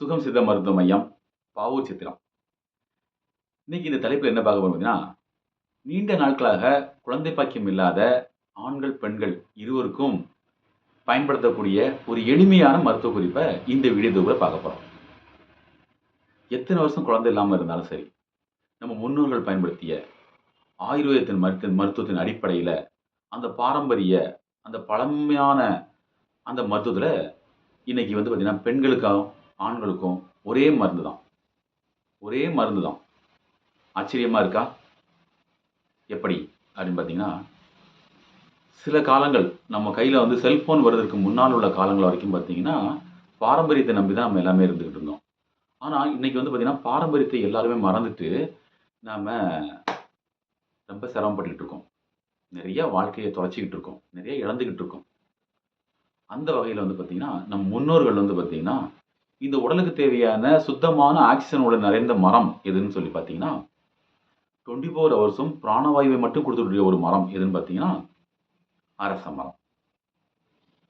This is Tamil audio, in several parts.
சுகம் சித்த மருத்துவ மையம், பாவூர் சித்திரம். இன்னைக்கு இந்த தலைப்புல என்ன பார்க்க போறோம் பார்த்தீங்கன்னா, நீண்ட நாட்களாக குழந்தை பாக்கியம் இல்லாத ஆண்கள், பெண்கள் இருவருக்கும் பயன்படுத்தக்கூடிய ஒரு எளிமையான மருத்துவ குறிப்ப இந்த வீடியோ தொகுப்புல பார்க்க போறோம். எத்தனை வருஷம் குழந்தை இல்லாம இருந்தாலும் சரி, நம்ம முன்னோர்கள் பயன்படுத்திய ஆயுர்வேதத்தின் மருத்துவத்தின் அடிப்படையில, அந்த பாரம்பரிய, அந்த பழமையான அந்த மருத்துவத்துல இன்னைக்கு பார்த்தீங்கன்னா, பெண்களுக்கும், ஆண்களுக்கும் ஒரே மருந்து தான். ஒரே மருந்து தான். ஆச்சரியமா இருக்கா? எப்படி? அப்படின்னு பார்த்தீங்கன்னா, சில காலங்கள் நம்ம கையில செல்ஃபோன் வருவதற்கு முன்னால் உள்ள காலங்கள் வரைக்கும் பார்த்தீங்கன்னா, பாரம்பரியத்தை நம்பி தான் நம்ம எல்லாமே இருந்துகிட்டு இருந்தோம். ஆனா, இன்னைக்கு பார்த்தீங்கன்னா, பாரம்பரியத்தை எல்லாருமே மறந்துட்டு, நாம ரொம்ப சிரமப்பட்டுட்டு இருக்கோம். நெறைய வாழ்க்கைய தொலைச்சுக்கிட்டு இருக்கோம். நெறைய இழந்துகிட்டு இருக்கோம். அந்த வகையில பார்த்தீங்கன்னா, நம் முன்னோர்கள் பார்த்தீங்கன்னா, இந்த உடலுக்கு தேவையான சுத்தமான ஆக்ஸிஜன் உடன் நிறைந்த மரம் எதுன்னு சொல்லி பார்த்தீங்கன்னா, 24 ஹவர்ஸும் பிராணவாயுவை மட்டும் குடுக்கக்கூடிய ஒரு மரம் எதுன்னு பார்த்தீங்கன்னா, அரச மரம்.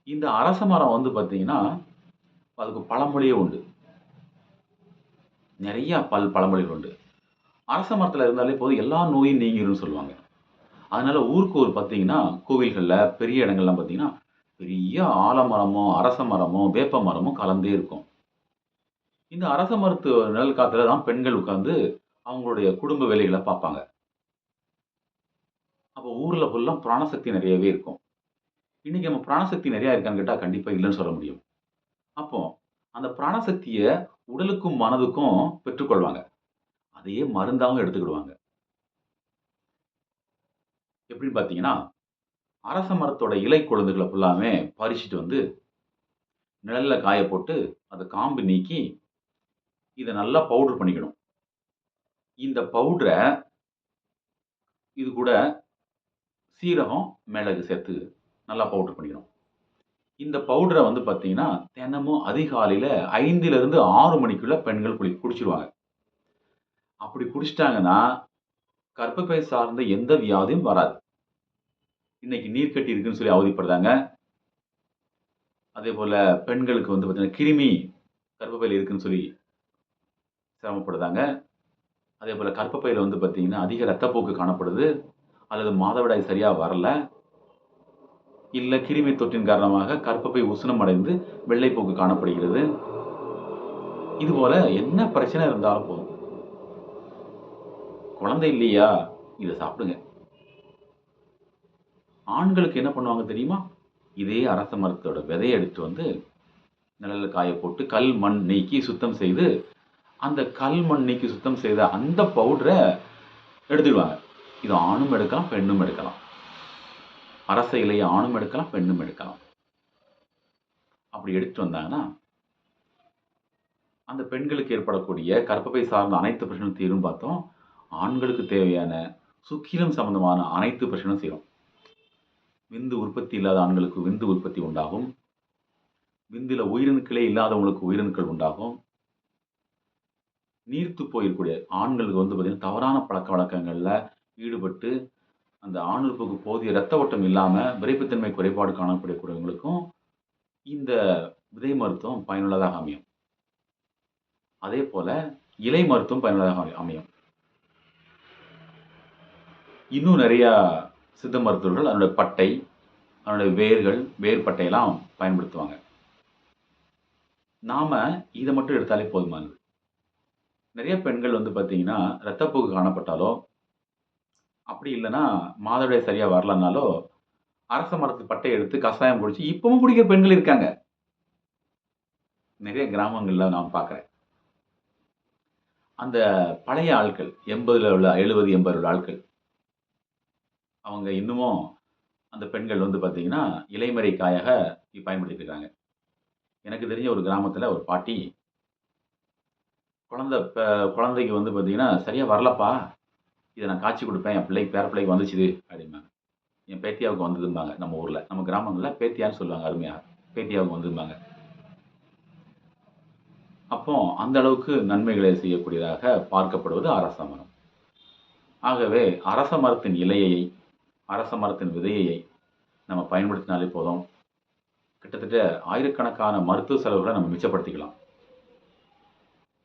இந்த அரச மரம் பார்த்தீங்கன்னா, அதுக்கு பழமொழியே உண்டு. நெறைய பழமொழிகள் உண்டு. அரச மரத்தில இருந்தாலே போதும் எல்லா நோயும் நீங்கிரும்னு சொல்லுவாங்க. அதனால ஊருக்கு ஊர் பார்த்தீங்கன்னா, கோவில்கள்ல, பெரிய இடங்கள்லாம் பார்த்தீங்கன்னா, பெரிய ஆலமரமும், அரச மரமும், வேப்ப மரமும் கலந்தே இருக்கும். இந்த அரச மரத்து நிழல் காத்துல தான் பெண்கள் உட்கார்ந்து அவங்களுடைய குடும்ப வேலைகள பார்ப்பாங்க. அப்போ ஊர்ல ஃபுல்லா பிராணசக்தி நெறையவே இருக்கும். இன்னைக்கு நம்ம பிராணசக்தி நெறைய இருக்கான்னு கேட்டா, கண்டிப்பா இல்லன்னு சொல்ல முடியும். அப்போ அந்த பிராணசக்திய உடலுக்கும், மனதுக்கும் பெற்றுக்கொள்வாங்க. அதையே மருந்தாவும் எடுத்துக்கிடுவாங்க. எப்படின்னு பார்த்தீங்கன்னா, அரச மரத்தோட இலை கொழுந்துகள ஃபுல்லாமே பறிச்சுட்டு நிழல்ல காய போட்டு, அத காம்பு நீக்கி, இத நல்லா பவுடர் பண்ணிக்கணும். இந்த பவுடர இது கூட சீரகம், மிளகு சேர்த்து நல்லா பவுடர் பண்ணிக்கணும். இந்த பவுடர பார்த்தீங்கன்னா, தினமும் அதிகாலையில 5லிருந்து 6 மணிக்குள்ள பெண்கள் குடிச்சிருவாங்க. அப்படி குடிச்சிட்டாங்கன்னா, கர்ப்பப்பை சார்ந்த எந்த வியாதியும் வராது. இன்னைக்கு நீர்க்கட்டி இருக்குன்னு சொல்லி அவதிப்படுறாங்க. அதேபோல பெண்களுக்கு பார்த்தீங்கன்னா, கிருமி கர்ப்பப்பையில இருக்குன்னு சொல்லி சிரமப்படுறாங்க. அதேபோல கர்ப்பப்பையில பார்த்தீங்கன்னா, அதிக ரத்தப்போக்கு காணப்படுது. அல்லது மாதவிடாய் சரியா வரல. இல்ல கிருமி தொற்றின் காரணமாக கர்ப்பப்பை உஷ்ணம் அடைந்து வெள்ளைப்போக்கு காணப்படுகிறது. இதுபோல என்ன பிரச்சனை இருந்தாலும் போதும். குழந்தை இல்லையா? இத சாப்பிடுங்க. ஆண்களுக்கு என்ன பண்ணுவாங்க தெரியுமா? இதே அரச மரத்தோட விதைய எடுத்துட்டு நிழல்ல காய போட்டு கல், மண் நீக்கி சுத்தம் செய்து, அந்த கல், மண் நீக்கி சுத்தம் செய்த அந்த பவுடர எடுத்துக்குவாங்க. இது ஆணும் எடுக்கலாம், பெண்ணும் எடுக்கலாம். அரச இலைய ஆணும் எடுக்கலாம், பெண்ணும் எடுக்கலாம். அப்படி எடுத்துட்டு வந்தாங்கன்னா, அந்த பெண்களுக்கு ஏற்படக்கூடிய கர்ப்பப்பை சார்ந்த அனைத்து பிரச்சனையும் தீரும்னு பார்த்தோம். ஆண்களுக்கு தேவையான சுக்கிலம் சம்பந்தமான அனைத்து பிரச்சனையும் தீரும். விந்து உற்பத்தி இல்லாத ஆண்களுக்கு விந்து உற்பத்தி உண்டாகும். விந்துல உயிரணுக்களே இல்லாதவங்களுக்கு உயிரணுக்கள் உண்டாகும். நீர்த்து போயிருக்கக்கூடிய ஆண்களுக்கு பார்த்தீங்கன்னா, தவறான பழக்கவழக்கங்கள்ல ஈடுபட்டு, அந்த ஆணுறுப்புக்கு போதிய இரத்த ஓட்டம் இல்லாம விறைப்புத்தன்மை குறைபாடு காணப்படக்கூடியவங்களுக்கும் இந்த விதை மருத்துவம் பயனுள்ளதாக அமையும். அதேபோல இலை மருத்துவம் பயனுள்ளதாக அமையும். இன்னும் நிறையா சித்த மருத்துவர்கள் அதனுடைய பட்டை, அதனுடைய வேர்கள், வேர் பட்டையெல்லாம் பயன்படுத்துவாங்க. நாம இத மட்டும் எடுத்தாலே போதுமானது. நிறைய பெண்கள் பார்த்தீங்கன்னா, ரத்தப்போக்கு காணப்பட்டாலோ, அப்படி இல்லன்னா மாதவிடாய் சரியா வரலனாலோ, அரச மரத்து பட்டைய எடுத்து கசாயம் குடிச்சு இப்பவும் குடிக்கிற பெண்கள் இருக்காங்க. நிறைய கிராமங்கள்ல நான் பார்க்குறேன். அந்த பழைய ஆட்கள் 80ல உள்ள 70, 80 உள்ள ஆட்கள். அவங்க இன்னமும் அந்த பெண்கள் பார்த்தீங்கன்னா, இலைமறை காயாக பயன்படுத்திட்டு இருக்காங்க. எனக்கு தெரிஞ்ச ஒரு கிராமத்தில ஒரு பாட்டி, குழந்தைக்கு பார்த்தீங்கன்னா, "சரியா வரலப்பா. இத நான் காய்ச்சி குடுப்பேன். என் பிள்ளைக்கு பேர பிள்ளைக்கு வந்துச்சுது" அப்படிம்பாங்க. என் பேத்தியாவுக்கு வந்ததும்பாங்க நம்ம ஊர்ல. நம்ம கிராமங்கள்ல பேத்தியான்னு சொல்லுவாங்க அருமையா. பேத்தியாவுக்கு வந்ததும்பாங்க. அப்போ அந்த அளவுக்கு நன்மைகளை செய்யக்கூடியதாக பார்க்கப்படுவது அரச மரம். ஆகவே அரச மரத்தின் இலையை, அரச மரத்தின் விதையை நம்ம பயன்படுத்தினாலே போதும். கிட்டத்தட்ட ஆயிரக்கணக்கான மருத்துவ செலவுகள நம்ம மிச்சப்படுத்திக்கலாம்.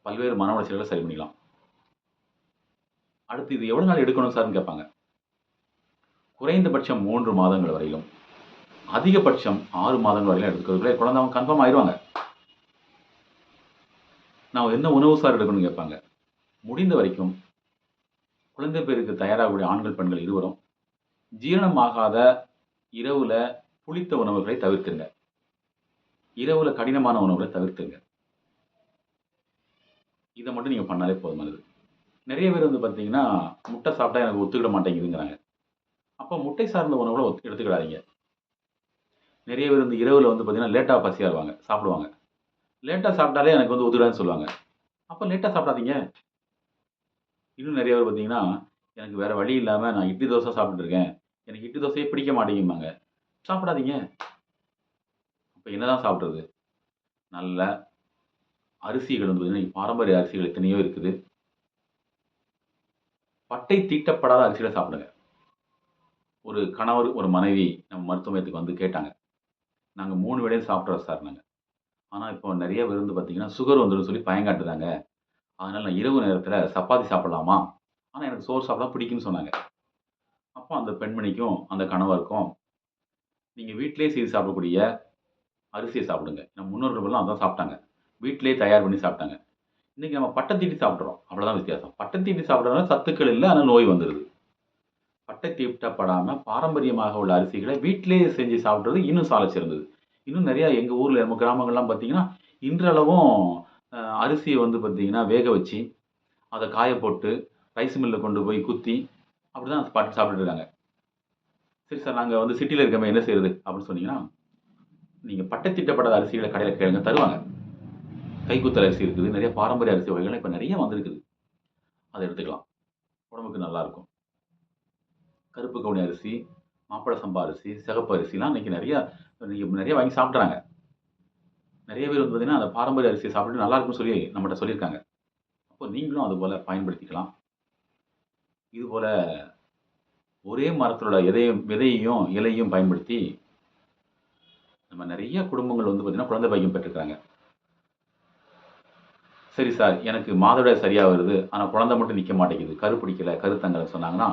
பல்வேறு மன உளைச்சல்களை சரி பண்ணிக்கலாம். அடுத்து இது எவ்வளோ நாள் எடுக்கணும் சார்ன்னு கேட்பாங்க. குறைந்தபட்சம் 3 மாதங்கள் வரையிலும், அதிகபட்சம் 6 மாதங்கள் வரையிலும் எடுத்துக்கிறதுக்குள்ளே குழந்தை அவங்க கன்ஃபார்ம் ஆயிருவாங்க. நான் என்ன உணவு சார் எடுக்கணும்னு கேட்பாங்க. முடிந்த வரைக்கும் குழந்தை பேருக்கு தயாராகக்கூடிய ஆண்கள், பெண்கள் இருவரும் ஜீரணமாகாத இரவுல புளித்த உணவுகளை தவிர்த்துருங்க. இரவுல கடினமான உணவுகளை தவிர்த்துருங்க. இத மட்டும் நீங்க பண்ணாலே போதுமானது. நெறைய பேர் வந்து பார்த்தீங்கன்னா, முட்டை சாப்பிட்டா எனக்கு ஒத்துக்கிட மாட்டேங்குதுங்கிறாங்க. அப்ப முட்டை சார்ந்த உணவுகள எடுத்துக்கிடாதீங்க. நெறைய பேர் வந்து இரவுல வந்து பார்த்தீங்கன்னா, லேட்டா பசியாறுவாங்க, சாப்பிடுவாங்க. லேட்டா சாப்பிட்டாலே எனக்கு வந்து ஒத்துக்கிடாதுன்னு சொல்லுவாங்க. அப்ப லேட்டா சாப்பிடாதீங்க. இன்னும் நெறைய பேர் பார்த்தீங்கன்னா, எனக்கு வேற வழி இல்லாம நான் இட்லி, தோசை சாப்பிட்டுட்டு இருக்கேன். எனக்கு இட்லி, தோசையே பிடிக்க மாட்டேங்குதும்பாங்க. சாப்பிடாதீங்க. அப்ப என்னதான் சாப்பிடுறது? நல்ல அரிசிகள் வந்து பார்த்தீங்கன்னா, பாரம்பரிய அரிசிகள் எத்தனையோ இருக்குது. பட்டை தீட்டப்படாத அரிசிகள சாப்பிடுங்க. ஒரு கணவர், ஒரு மனைவி நம்ம மருத்துவ மையத்துக்கு வந்து கேட்டாங்க. நாங்க 3 வேளையும் சாப்பிட்றோம் சார்ன்னாங்க. ஆனா, இப்போ நெறைய பேர் வந்து பார்த்தீங்கன்னா, சுகர் வந்துரும்னு சொல்லி பயங்காட்டுதாங்க. அதனால நான் இரவு நேரத்தில சப்பாத்தி சாப்பிடலாமா? ஆனா, எனக்கு சோறு சாப்பிட பிடிக்கும்னு சொன்னாங்க. அப்போ அந்த பெண்மணிக்கும், அந்த கணவருக்கும், நீங்க வீட்டிலேயே செய்து சாப்பிடக்கூடிய அரிசிய சாப்பிடுங்க. நம் முன்னோர்கள்லாம் அதான் சாப்பிட்டாங்க. வீட்டிலேயே தயார் பண்ணி சாப்பிட்டாங்க. இன்னைக்கு நம்ம பட்டம் தீட்டி சாப்பிடுறோம். அவ்வளோதான் வித்தியாசம். பட்டம் தீட்டி சாப்பிடுறதுனால சத்துக்கள் இல்ல. ஆனா நோய் வந்துருது. பட்டை தீட்டப்படாம பாரம்பரியமாக உள்ள அரிசிகளை வீட்டிலேயே செஞ்சு சாப்பிடுறது இன்னும் சாலச் சிறந்தது. இன்னும் நெறையா எங்க ஊர்ல நம்ம கிராமங்கள்லாம் பார்த்தீங்கன்னா, இன்றளவும் அரிசிய வந்து பார்த்தீங்கன்னா, வேக வச்சு, அத காய போட்டு, ரைஸ் மில்ல கொண்டு போய் குத்தி, அப்படிதான் பாட்டு சாப்பிட்டுட்டு இருக்காங்க. சரி சார் நாங்க வந்து சிட்டில இருக்கோமே என்ன செய்றது? அப்படின்னு சொன்னீங்கன்னா, நீங்க பட்டை தீட்டப்படாத அரிசிகள கடையில கேளுங்க தருவாங்க. கைக்குத்தல் அரிசி இருக்குது. நெறைய பாரம்பரிய அரிசி வகைகள்லாம் இப்ப நெறைய வந்திருக்குது. அத எடுத்துக்கலாம். உடம்புக்கு நல்லாருக்கும். கருப்பு கவுனி அரிசி, மாப்பிள சம்பா அரிசி, சிகப்பு அரிசிலாம் இன்னைக்கு நெறைய வாங்கி சாப்பிடுறாங்க. நெறைய பேர் வந்து பார்த்தீங்கன்னா, அந்த பாரம்பரிய அரிசிய சாப்பிட்டு நல்லாருக்குன்னு சொல்லி நம்மட்ட சொல்லியிருக்காங்க. அப்போ நீங்களும் அதுபோல பயன்படுத்திக்கலாம். இதுபோல ஒரே மரத்தோட விதையையும், இலையையும் பயன்படுத்தி நம்ம நெறைய குடும்பங்கள் வந்து பார்த்தீங்கன்னா, குழந்தை பாக்கியம் பெற்றிருக்காங்க. சரி சார், எனக்கு மாதவிடாய் சரியா வருது. ஆனா குழந்தை மட்டும் நிக்க மாட்டேங்குது. கரு பிடிக்கல, கருத்தங்கல்ன்னு சொன்னாங்கன்னா,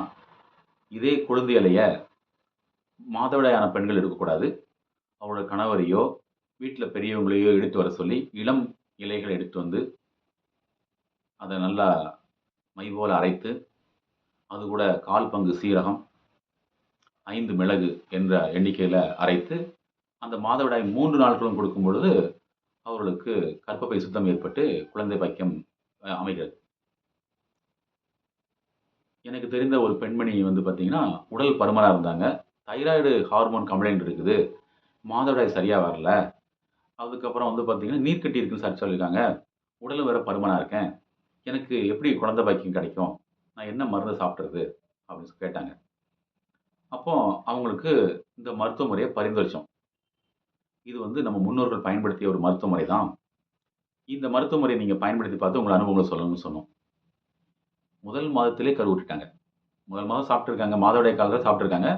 இதே கொழுந்து இலைய மாதவிடாய் ஆன பெண்கள் எடுக்கக்கூடாது. அவங்களோட கணவரையோ, வீட்ல பெரியவங்களையோ எடுத்து வர சொல்லி, இளம் இலைகள எடுத்து வந்து, அத நல்லா மை போல அரைத்து, அது கூட 1/4 பங்கு சீரகம், 5 மிளகு என்ற எண்ணிக்கையில அரைத்து, அந்த மாதவிடாய் 3 நாட்களும் கொடுக்கும் பொழுது, அவர்களுக்கு கர்ப்பப்பை சுத்தம் ஏற்பட்டு குழந்தை பாக்கியம் அமைகிறது. எனக்கு தெரிந்த ஒரு பெண்மணி வந்து பார்த்தீங்கன்னா, உடல் பருமனா இருந்தாங்க. தைராய்டு ஹார்மோன் கம்ப்ளைண்ட் இருக்குது. மாதவிடாய் சரியா வரல. அதுக்கப்புறம் வந்து பார்த்தீங்கன்னா, நீர்க்கட்டி இருக்குன்னு சொல்லியிருக்காங்க. உடலும் வேற பருமனா இருக்கேன். எனக்கு எப்படி குழந்தை பாக்கியம் கிடைக்கும்? நான் என்ன மருந்து சாப்பிடுறது? அப்படின்னு கேட்டாங்க. அப்போ அவங்களுக்கு இந்த மருத்துவ முறைய பரிந்துரைச்சோம். இது வந்து நம்ம முன்னோர்கள் பயன்படுத்திய ஒரு மருத்துவ முறை தான். இந்த மருத்துவ முறைய நீங்க பயன்படுத்தி பார்த்து உங்க அனுபவங்கள சொல்லணும்னு சொன்னோம். முதல் மாதத்திலே கருவுட்டுட்டாங்க. முதல் மாதம் சாப்பிட்டுருக்காங்க. மாதவிடாய் காலத்தில சாப்பிட்டுருக்காங்க.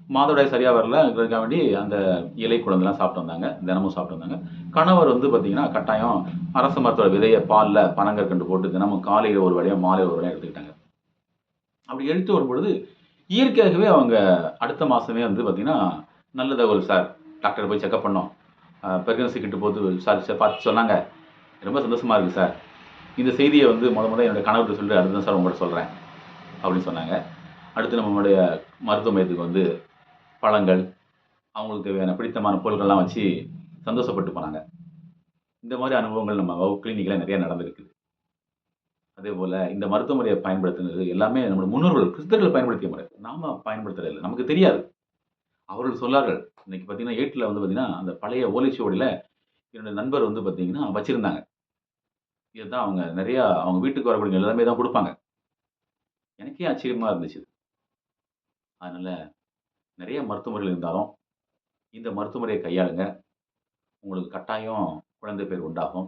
மாதவிடாய் சரியா வரலங்கிறதுக்காக வேண்டி அந்த இலை குழந்தலாம் சாப்பிட்டு வந்தாங்க. தினமும் சாப்பிட்டு வந்தாங்க. கணவர் வந்து பார்த்தீங்கன்னா, கட்டாயம் அரச மரத்தோட விதைய பால்ல பனங்கற்கண்டு போட்டு தினமும் காலையில ஒரு வேளையும், மாலையில ஒரு வேளையும் எடுத்துக்கிட்டாங்க. அப்படி எடுத்து வரும்பொழுது, இயற்கையாகவே அவங்க அடுத்த மாசமே வந்து பார்த்தீங்கன்னா, நல்ல தகவல் சார். டாக்டர போய் செக்கப் பண்ணோம். பிரெக்னன்சி கிட்ட போது சார் பார்த்து சொன்னாங்க. ரொம்ப சந்தோஷமா இருக்கு சார். இந்த செய்திய வந்து மொத என்னோட கணவர்ட்ட சொல்லிட்டு அடுத்து தான் சார் உங்கள்ட்ட சொல்றேன். அப்படின்னு சொன்னாங்க. அடுத்து நம்மளுடைய மருத்துவ மையத்துக்கு வந்து பழங்கள், அவங்களுக்கு தேவையான பிடித்தமான பொருட்கள்லாம் வச்சு சந்தோஷப்பட்டு போனாங்க. இந்த மாரி அனுபவங்கள் நம்ம கிளினிக்ல நெறைய நடந்திருக்குது. அதேபோல இந்த மருத்துவ முறைய பயன்படுத்தினது எல்லாமே நம்முடைய முன்னோர்கள், சித்தர்கள் பயன்படுத்திய முறை. நாம பயன்படுத்துறது இல்ல. நமக்கு தெரியாது. அவர்கள் சொன்னார்கள். இன்னைக்கு பார்த்தீங்கன்னா, ஏட்ல வந்து பார்த்தீங்கன்னா, அந்த பழைய ஓலைச்சுவடில என்னுடைய நண்பர் வந்து பார்த்தீங்கன்னா வச்சிருந்தாங்க. இதுதான் அவங்க நெறையா அவங்க வீட்டுக்கு வரக்கூடிய எல்லாமே தான் குடுப்பாங்க. எனக்கே ஆச்சரியமா இருந்துச்சு. அதனால நெறைய மருத்துவ முறைகள் இருந்தாலும், இந்த மருத்துவ முறைய கையாளுங்க. உங்களுக்கு கட்டாயம் குழந்தை பேர் உண்டாகும்.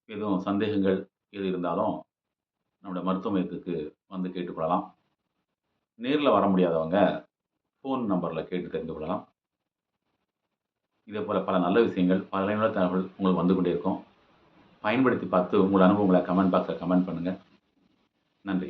எதுவும் சந்தேகங்கள் எது இருந்தாலும், நம்முடைய மருத்துவ மையத்துக்கு வந்து கேட்டுக்கொள்ளலாம். நேர்ல வர முடியாதவங்க, ஃபோன் நம்பர்ல கேட்டு தெரிந்து கொள்ளலாம். இதேபோல பல நல்ல விஷயங்கள், பல பயனுள்ள தகவல் உங்களுக்கு வந்து கொண்டே இருக்கும். பயன்படுத்தி பார்த்து உங்களோட அனுபவங்கள கமெண்ட் பாக்ஸில் கமெண்ட் பண்ணுங்க. நன்றி.